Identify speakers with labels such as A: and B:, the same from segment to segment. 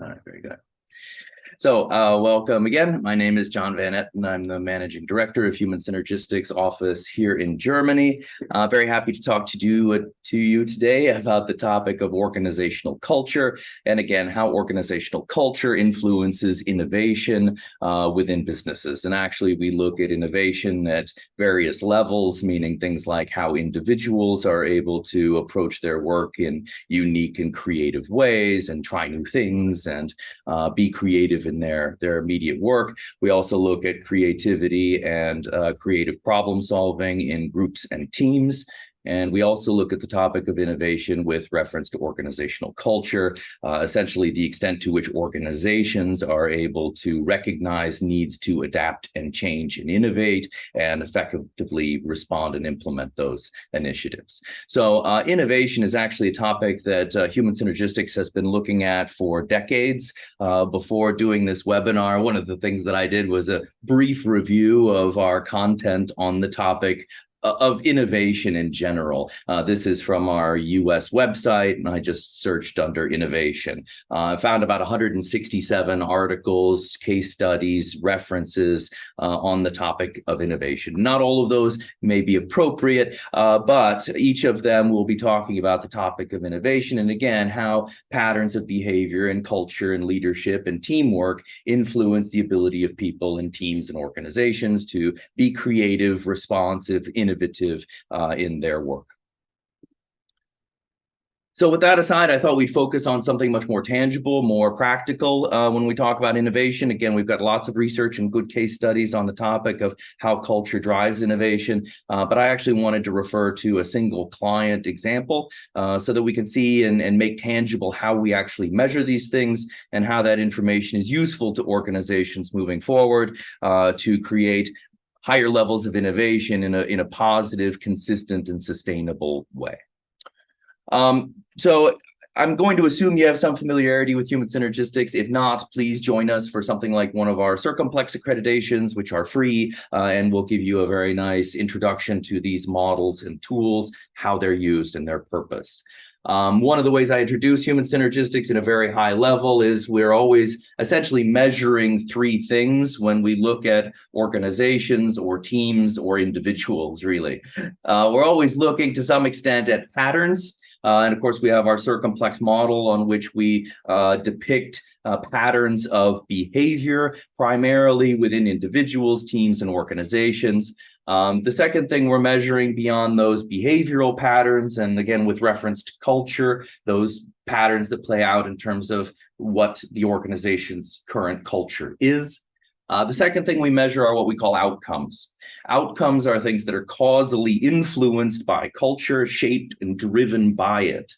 A: All right, very good. So, welcome again. My name is John Van Etten. I'm the Managing Director of Human Synergistics office here in Germany. Very happy to talk to you today about the topic of organizational culture, and again, how organizational culture influences innovation within businesses. And actually, we look at innovation at various levels, meaning things like how individuals are able to approach their work in unique and creative ways and try new things and be creative in their immediate work. We also look at creativity and creative problem solving in groups and teams. And we also look at the topic of innovation with reference to organizational culture, essentially the extent to which organizations are able to recognize needs to adapt and change and innovate and effectively respond and implement those initiatives. So innovation is actually a topic that Human Synergistics has been looking at for decades. Before doing this webinar, one of the things that I did was a brief review of our content on the topic of innovation in general. This is from our US website, and I just searched under innovation. I found about 167 articles, case studies, references on the topic of innovation. Not all of those may be appropriate, but each of them will be talking about the topic of innovation, and again, how patterns of behavior and culture and leadership and teamwork influence the ability of people and teams and organizations to be creative, responsive, innovative in their work. So with that aside, I thought we'd focus on something much more tangible, more practical when we talk about innovation. Again, we've got lots of research and good case studies on the topic of how culture drives innovation, but I actually wanted to refer to a single client example so that we can see and make tangible how we actually measure these things and how that information is useful to organizations moving forward to create higher levels of innovation in a positive, consistent, and sustainable way. So I'm going to assume you have some familiarity with Human Synergistics. If not, please join us for something like one of our Circumplex accreditations, which are free, and we'll give you a very nice introduction to these models and tools, how they're used and their purpose. One of the ways I introduce Human Synergistics at a very high level is we're always essentially measuring three things when we look at organizations or teams or individuals, really. We're always looking to some extent at patterns. And of course, we have our Circumplex model on which we depict patterns of behavior, primarily within individuals, teams, and organizations. The second thing we're measuring beyond those behavioral patterns, and again, with reference to culture, those patterns that play out in terms of what the organization's current culture is. The second thing we measure are what we call outcomes. Outcomes are things that are causally influenced by culture, shaped and driven by it.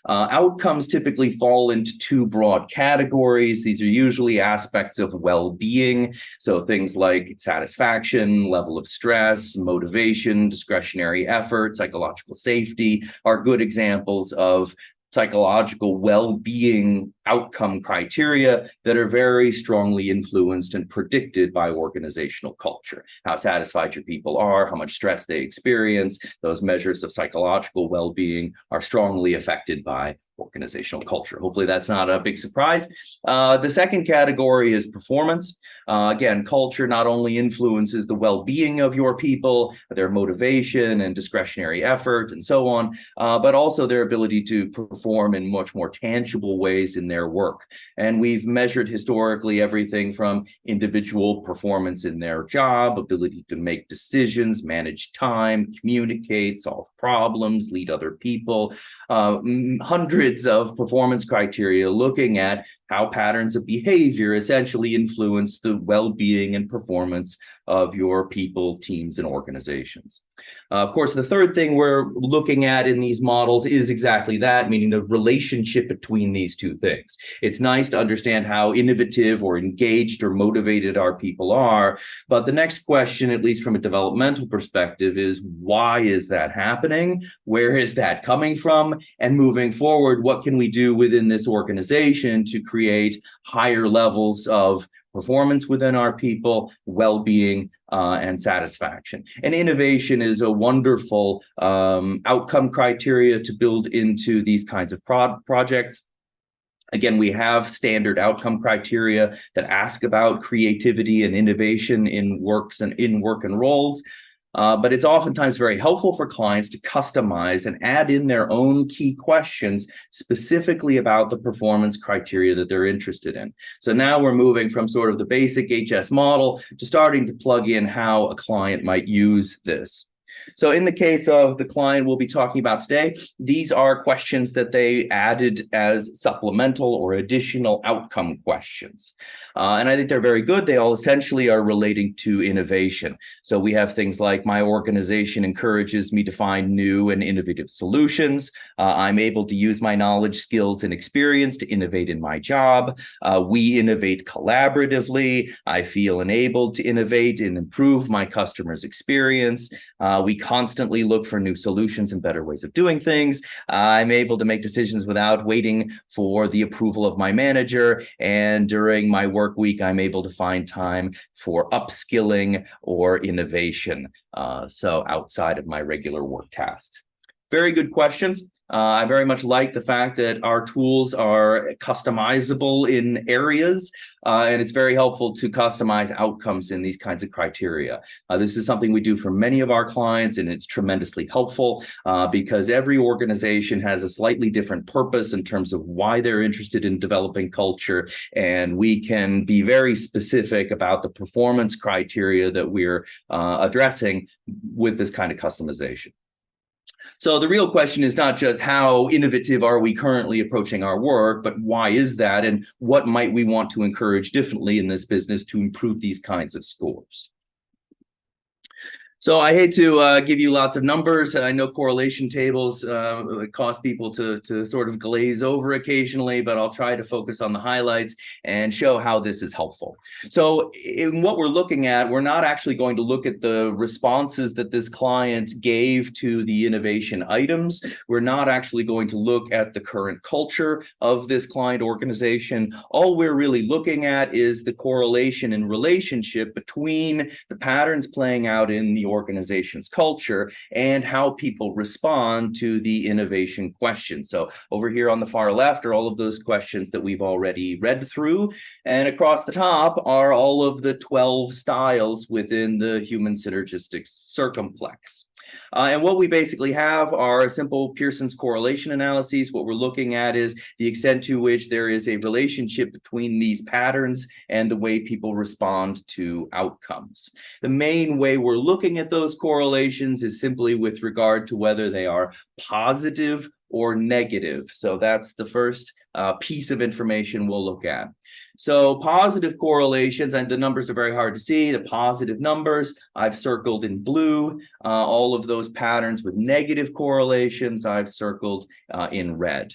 A: Outcomes typically fall into two broad categories. These are usually aspects of well-being. So things like satisfaction, level of stress, motivation, discretionary effort, psychological safety are good examples of psychological well-being outcome criteria that are very strongly influenced and predicted by organizational culture. How satisfied your people are, how much stress they experience, those measures of psychological well-being are strongly affected by organizational culture. Hopefully that's not a big surprise. The second category is performance. Again, culture not only influences the well-being of your people, their motivation and discretionary effort and so on, but also their ability to perform in much more tangible ways in their work. And we've measured historically everything from individual performance in their job, ability to make decisions, manage time, communicate, solve problems, lead other people, hundreds of performance criteria looking at how patterns of behavior essentially influence the well-being and performance of your people, teams, and organizations. Of course, the third thing we're looking at in these models is exactly that, meaning the relationship between these two things. It's nice to understand how innovative or engaged or motivated our people are, but the next question, at least from a developmental perspective, is why is that happening? Where is that coming from? And moving forward, what can we do within this organization to create higher levels of performance within our people, well-being, and satisfaction. And innovation is a wonderful outcome criteria to build into these kinds of projects. Again, we have standard outcome criteria that ask about creativity and innovation in work and roles. But it's oftentimes very helpful for clients to customize and add in their own key questions specifically about the performance criteria that they're interested in. So now we're moving from sort of the basic HS model to starting to plug in how a client might use this. So in the case of the client we'll be talking about today, these are questions that they added as supplemental or additional outcome questions. And I think they're very good. They all essentially are relating to innovation. So we have things like, my organization encourages me to find new and innovative solutions. I'm able to use my knowledge, skills, and experience to innovate in my job. We innovate collaboratively. I feel enabled to innovate and improve my customers' experience. We constantly look for new solutions and better ways of doing things. I'm able to make decisions without waiting for the approval of my manager. And during my work week, I'm able to find time for upskilling or innovation. So outside of my regular work tasks. Very good questions. I very much like the fact that our tools are customizable in areas, and it's very helpful to customize outcomes in these kinds of criteria. This is something we do for many of our clients, and it's tremendously helpful because every organization has a slightly different purpose in terms of why they're interested in developing culture, and we can be very specific about the performance criteria that we're addressing with this kind of customization. So the real question is not just how innovative are we currently approaching our work, but why is that, and what might we want to encourage differently in this business to improve these kinds of scores? So I hate to give you lots of numbers. I know correlation tables cause people to sort of glaze over occasionally, but I'll try to focus on the highlights and show how this is helpful. So in what we're looking at, we're not actually going to look at the responses that this client gave to the innovation items. We're not actually going to look at the current culture of this client organization. All we're really looking at is the correlation and relationship between the patterns playing out in the organization's culture and how people respond to the innovation questions. So over here on the far left are all of those questions that we've already read through, and across the top are all of the 12 styles within the human synergistic circumplex. And what we basically have are simple Pearson's correlation analyses. What we're looking at is the extent to which there is a relationship between these patterns and the way people respond to outcomes. The main way we're looking at those correlations is simply with regard to whether they are positive or negative. So that's the first piece of information we'll look at. So positive correlations, and the numbers are very hard to see. The positive numbers I've circled in blue. All of those patterns with negative correlations I've circled in red.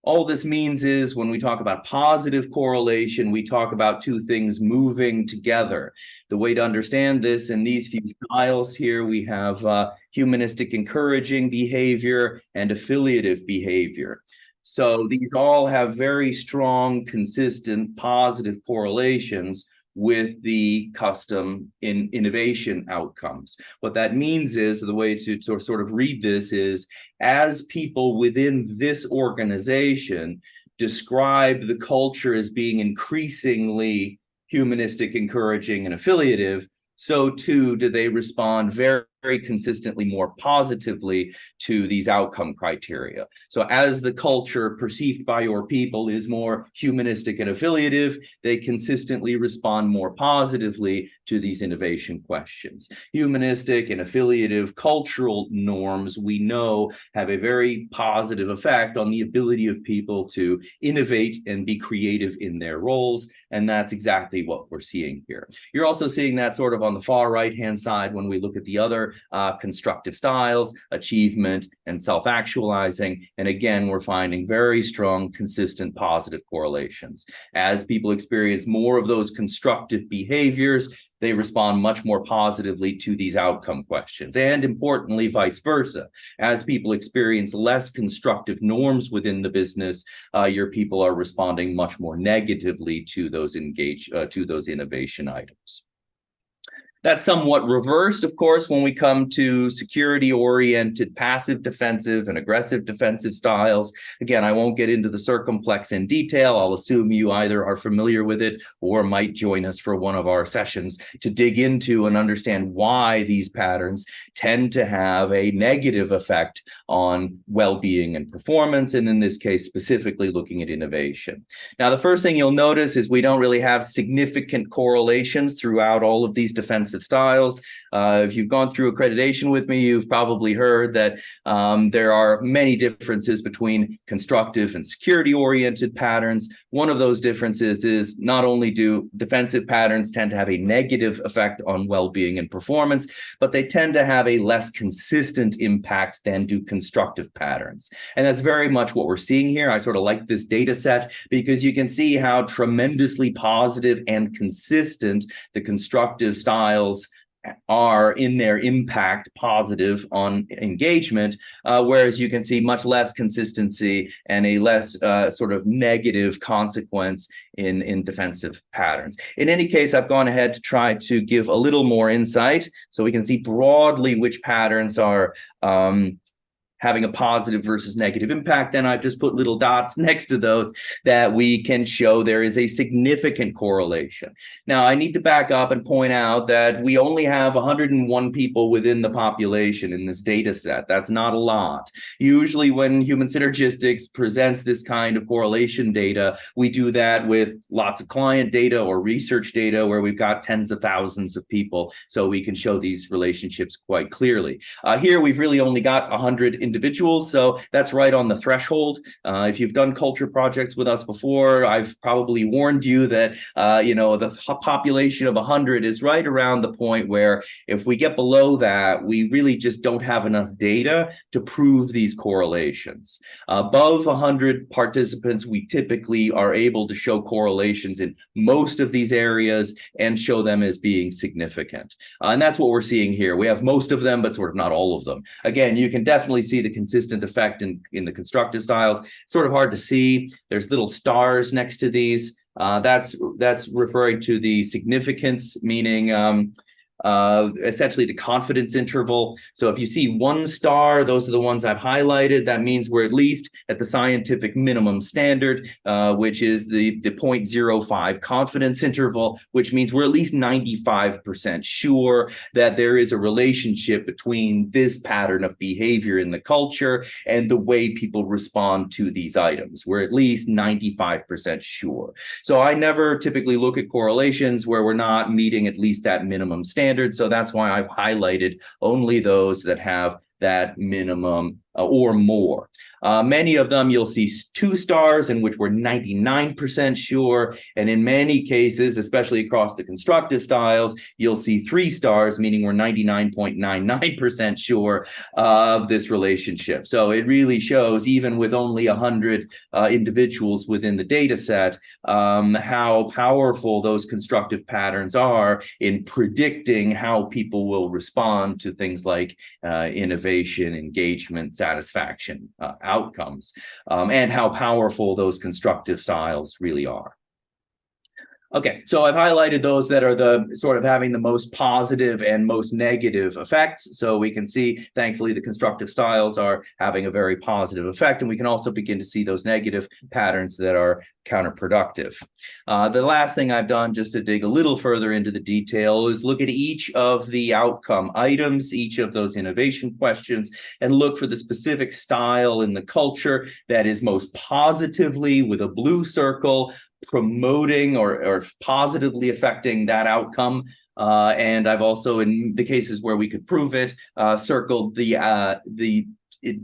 A: All this means is when we talk about positive correlation, we talk about two things moving together. The way to understand this in these few styles here, we have humanistic encouraging behavior and affiliative behavior. So these all have very strong, consistent, positive correlations with the custom innovation outcomes. What that means is, the way to sort of read this is, as people within this organization describe the culture as being increasingly humanistic, encouraging, and affiliative, so too do they respond very consistently more positively to these outcome criteria. So as the culture perceived by your people is more humanistic and affiliative, they consistently respond more positively to these innovation questions. Humanistic and affiliative cultural norms, we know, have a very positive effect on the ability of people to innovate and be creative in their roles, and that's exactly what we're seeing here. You're also seeing that sort of on the far right-hand side when we look at the other constructive styles, achievement, and self-actualizing. And again, we're finding very strong, consistent, positive correlations. As people experience more of those constructive behaviors, they respond much more positively to these outcome questions. And importantly, vice versa. As people experience less constructive norms within the business, your people are responding much more negatively to those innovation items. That's somewhat reversed, of course, when we come to security-oriented passive defensive and aggressive defensive styles. Again, I won't get into the circumplex in detail. I'll assume you either are familiar with it or might join us for one of our sessions to dig into and understand why these patterns tend to have a negative effect on well-being and performance, and in this case, specifically looking at innovation. Now, the first thing you'll notice is we don't really have significant correlations throughout all of these defensive styles. If you've gone through accreditation with me, you've probably heard that there are many differences between constructive and security-oriented patterns. One of those differences is not only do defensive patterns tend to have a negative effect on well-being and performance, but they tend to have a less consistent impact than do constructive patterns. And that's very much what we're seeing here. I sort of like this data set because you can see how tremendously positive and consistent the constructive styles are in their impact positive on engagement, whereas you can see much less consistency and a less sort of negative consequence in defensive patterns. In any case, I've gone ahead to try to give a little more insight so we can see broadly which patterns are having a positive versus negative impact. Then I've just put little dots next to those that we can show there is a significant correlation. Now, I need to back up and point out that we only have 101 people within the population in this data set. That's not a lot. Usually when human synergistics presents this kind of correlation data, we do that with lots of client data or research data where we've got tens of thousands of people, so we can show these relationships quite clearly. Here, we've really only got 100 individuals, so that's right on the threshold. If you've done culture projects with us before, I've probably warned you that the population of 100 is right around the point where if we get below that, we really just don't have enough data to prove these correlations. Above 100 participants, we typically are able to show correlations in most of these areas and show them as being significant. And that's what we're seeing here. We have most of them, but sort of not all of them. Again, you can definitely see the consistent effect in the constructive styles. Sort of hard to see. There's little stars next to these. That's referring to the significance, meaning essentially the confidence interval. So if you see 1 star, those are the ones I've highlighted. That means we're at least at the scientific minimum standard, which is the 0.05 confidence interval, which means we're at least 95% sure that there is a relationship between this pattern of behavior in the culture and the way people respond to these items. We're at least 95% sure. So I never typically look at correlations where we're not meeting at least that minimum standard. So that's why I've highlighted only those that have that minimum or more. Many of them you'll see 2 stars in which we're 99% sure. And in many cases, especially across the constructive styles, you'll see 3 stars, meaning we're 99.99% sure of this relationship. So it really shows, even with only 100 individuals within the data set, how powerful those constructive patterns are in predicting how people will respond to things like innovation, engagement, satisfaction, outcomes, and how powerful those constructive styles really are. Okay, so I've highlighted those that are the sort of having the most positive and most negative effects. So we can see, thankfully, the constructive styles are having a very positive effect, and we can also begin to see those negative patterns that are counterproductive. The last thing I've done, just to dig a little further into the detail, is look at each of the outcome items, each of those innovation questions, and look for the specific style in the culture that is most positively, with a blue circle, promoting or positively affecting that outcome. And I've also, in the cases where we could prove it, circled the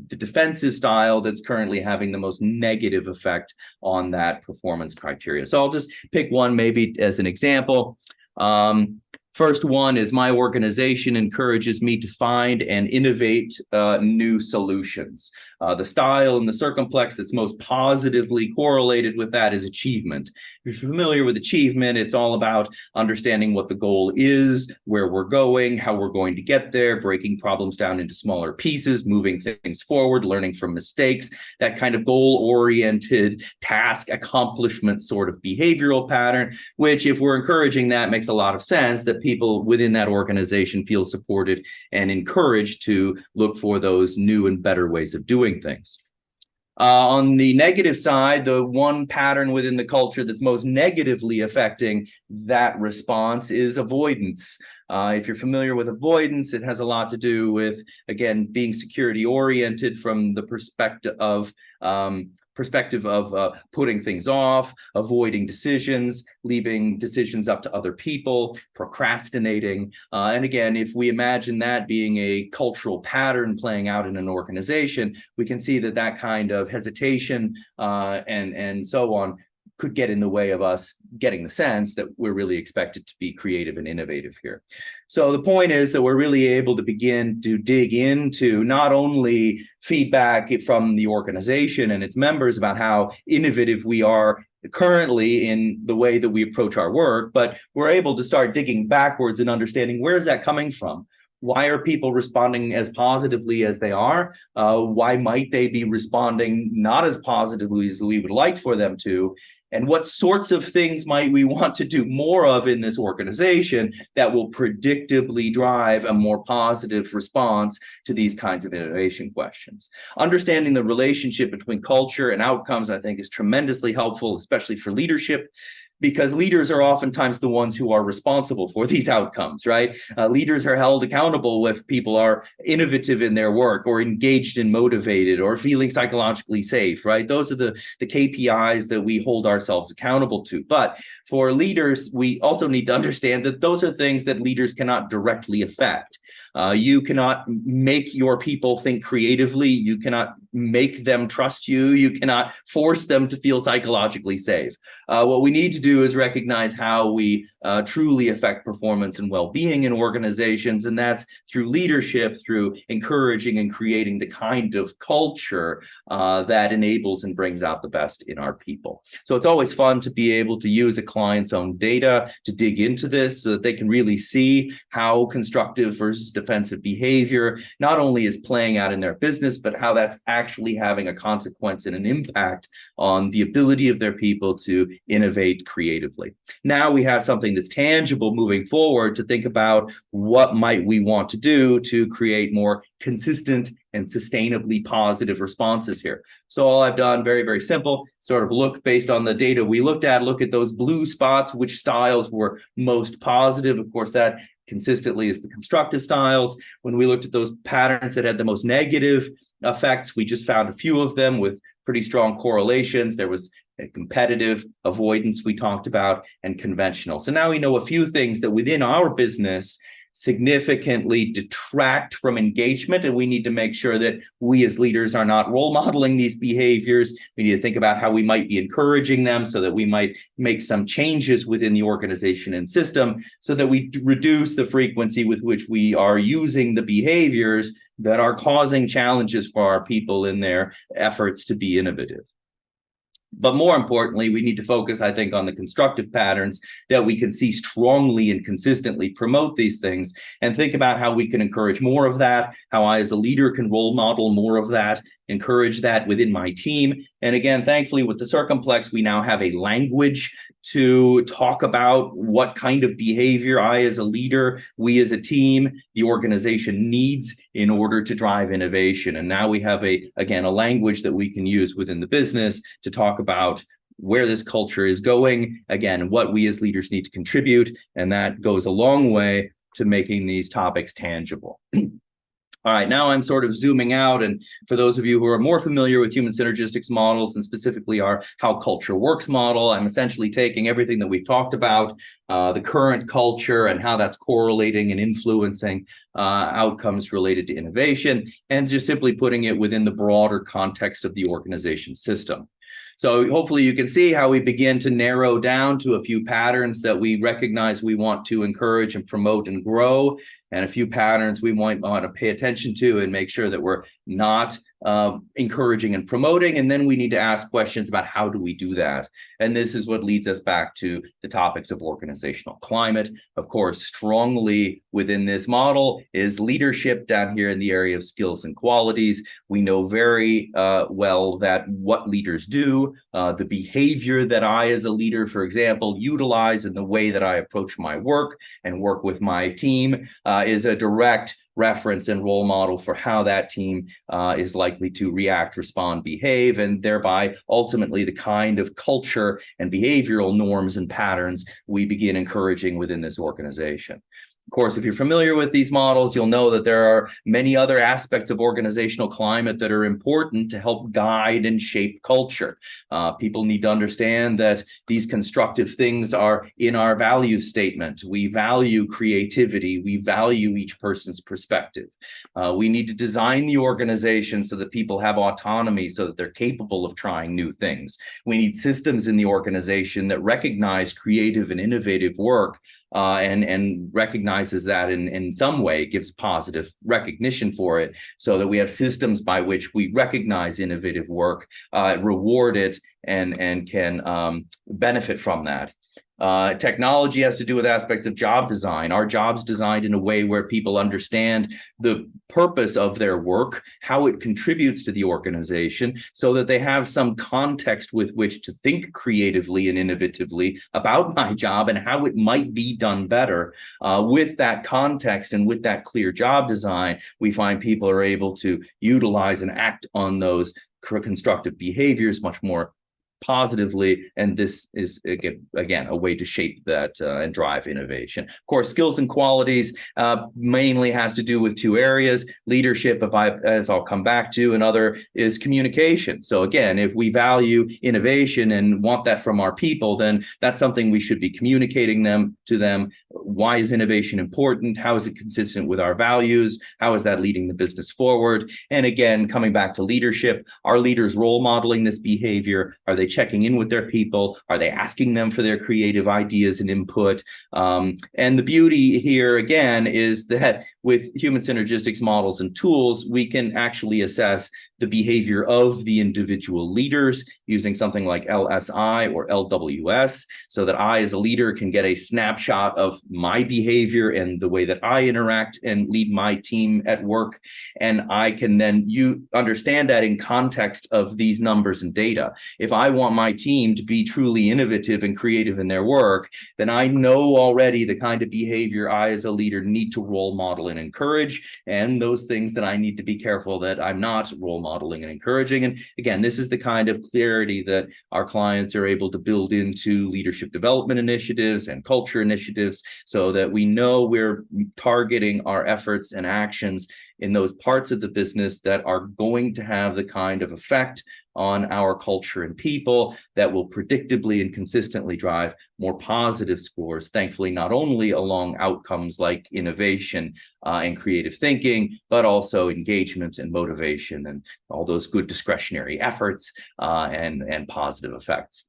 A: defensive style that's currently having the most negative effect on that performance criteria. So I'll just pick one maybe as an example. First one is, my organization encourages me to find and innovate new solutions. The style in the circumplex that's most positively correlated with that is achievement. If you're familiar with achievement, it's all about understanding what the goal is, where we're going, how we're going to get there, breaking problems down into smaller pieces, moving things forward, learning from mistakes, that kind of goal-oriented task accomplishment sort of behavioral pattern, which, if we're encouraging that, makes a lot of sense, that people within that organization feel supported and encouraged to look for those new and better ways of doing things. On the negative side, the one pattern within the culture that's most negatively affecting that response is avoidance. If you're familiar with avoidance, it has a lot to do with, again, being security oriented from the perspective of putting things off, avoiding decisions, leaving decisions up to other people, procrastinating. And again, if we imagine that being a cultural pattern playing out in an organization, we can see that that kind of hesitation and so on could get in the way of us getting the sense that we're really expected to be creative and innovative here. So the point is that we're really able to begin to dig into not only feedback from the organization and its members about how innovative we are currently in the way that we approach our work, but we're able to start digging backwards and understanding where is that coming from? Why are people responding as positively as they are? Why might they be responding not as positively as we would like for them to? And what sorts of things might we want to do more of in this organization that will predictably drive a more positive response to these kinds of innovation questions? Understanding the relationship between culture and outcomes, I think, is tremendously helpful, especially for leadership, because leaders are oftentimes the ones who are responsible for these outcomes, right? Leaders are held accountable if people are innovative in their work or engaged and motivated or feeling psychologically safe, right? Those are the KPIs that we hold ourselves accountable to. But for leaders, we also need to understand that those are things that leaders cannot directly affect. You cannot make your people think creatively. You cannot make them trust you. You cannot force them to feel psychologically safe. What we need to do is recognize how we truly affect performance and well-being in organizations, and that's through leadership, through encouraging and creating the kind of culture that enables and brings out the best in our people. So it's always fun to be able to use a client's own data to dig into this so that they can really see how constructive versus defensive behavior not only is playing out in their business, but how that's actually having a consequence and an impact on the ability of their people to innovate creatively. Now we have something that's tangible moving forward to think about what might we want to do to create more consistent and sustainably positive responses here. So all I've done, very, very simple, sort of look based on the data we looked at, look at those blue spots, which styles were most positive. Of course, that consistently is the constructive styles. When we looked at those patterns that had the most negative effects, we just found a few of them with pretty strong correlations. There was a competitive, avoidance we talked about, and conventional. So now we know a few things that within our business significantly detract from engagement, and we need to make sure that we as leaders are not role modeling these behaviors. We need to think about how we might be encouraging them so that we might make some changes within the organization and system so that we reduce the frequency with which we are using the behaviors that are causing challenges for our people in their efforts to be innovative. But more importantly, we need to focus, I think, on the constructive patterns that we can see strongly and consistently promote these things, and think about how we can encourage more of that, how I as a leader can role model more of that, encourage that within my team. And again, thankfully, with the Circumplex, we now have a language to talk about what kind of behavior I as a leader, we as a team, the organization needs in order to drive innovation. And now we have again, a language that we can use within the business to talk about where this culture is going, again, what we as leaders need to contribute. And that goes a long way to making these topics tangible. All right, now I'm sort of zooming out, and for those of you who are more familiar with human synergistics models, and specifically our How Culture Works model, I'm essentially taking everything that we've talked about, the current culture and how that's correlating and influencing outcomes related to innovation, and just simply putting it within the broader context of the organization system. So hopefully you can see how we begin to narrow down to a few patterns that we recognize we want to encourage and promote and grow, and a few patterns we might want to pay attention to and make sure that we're not encouraging and promoting. And then we need to ask questions about how do we do that? And this is what leads us back to the topics of organizational climate. Of course, strongly within this model is leadership down here in the area of skills and qualities. We know very well that what leaders do, the behavior that I as a leader, for example, utilize in the way that I approach my work and work with my team is a direct reference and role model for how that team is likely to react, respond, behave, and thereby ultimately the kind of culture and behavioral norms and patterns we begin encouraging within this organization. Of course, if you're familiar with these models, you'll know that there are many other aspects of organizational climate that are important to help guide and shape culture. People need to understand that these constructive things are in our value statement. We value creativity. We value each person's perspective. We need to design the organization so that people have autonomy, so that they're capable of trying new things. We need systems in the organization that recognize creative and innovative work and recognizes that in some way, gives positive recognition for it, so that we have systems by which we recognize innovative work, reward it, and can benefit from that. Technology has to do with aspects of job design. Our jobs designed in a way where people understand the purpose of their work, how it contributes to the organization, so that they have some context with which to think creatively and innovatively about my job and how it might be done better. With that context and with that clear job design, we find people are able to utilize and act on those constructive behaviors much more positively, and this is again a way to shape that and drive innovation. Of course, skills and qualities mainly has to do with two areas: leadership, as I'll come back to, and other is communication. So again, if we value innovation and want that from our people, then that's something we should be communicating to them. Why is innovation important? How is it consistent with our values? How is that leading the business forward? And again, coming back to leadership, are leaders role modeling this behavior? Are they checking in with their people? Are they asking them for their creative ideas and input? And the beauty here, again, is that with human synergistics models and tools, we can actually assess the behavior of the individual leaders using something like LSI or LWS, so that I as a leader can get a snapshot of my behavior and the way that I interact and lead my team at work. And I can then understand that in context of these numbers and data. If I want my team to be truly innovative and creative in their work, then I know already the kind of behavior I as a leader need to role model and encourage, and those things that I need to be careful that I'm not role modeling and encouraging. And again, this is the kind of clarity that our clients are able to build into leadership development initiatives and culture initiatives, so that we know we're targeting our efforts and actions in those parts of the business that are going to have the kind of effect on our culture and people that will predictably and consistently drive more positive scores, thankfully, not only along outcomes like innovation and creative thinking, but also engagement and motivation and all those good discretionary efforts and positive effects.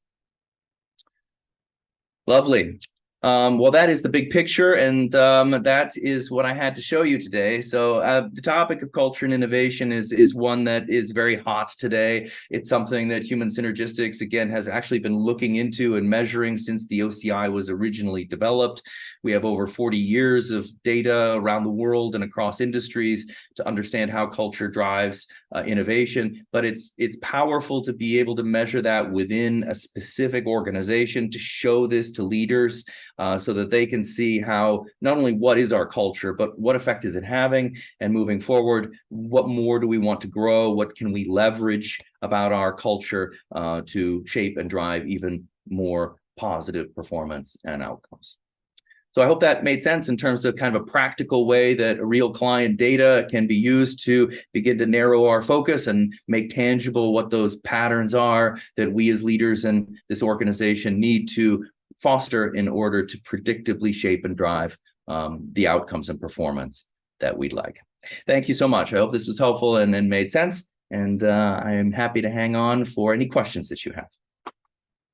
A: Lovely. Well, that is the big picture, and that is what I had to show you today. So the topic of culture and innovation is one that is very hot today. It's something that human synergistics, again, has actually been looking into and measuring since the OCI was originally developed. We have over 40 years of data around the world and across industries to understand how culture drives innovation, but it's powerful to be able to measure that within a specific organization, to show this to leaders so that they can see how not only what is our culture, but what effect is it having, and moving forward, what more do we want to grow? What can we leverage about our culture to shape and drive even more positive performance and outcomes? So I hope that made sense in terms of kind of a practical way that real client data can be used to begin to narrow our focus and make tangible what those patterns are that we as leaders in this organization need to foster in order to predictably shape and drive the outcomes and performance that we'd like. Thank you so much. I hope this was helpful and made sense. And I am happy to hang on for any questions that you have.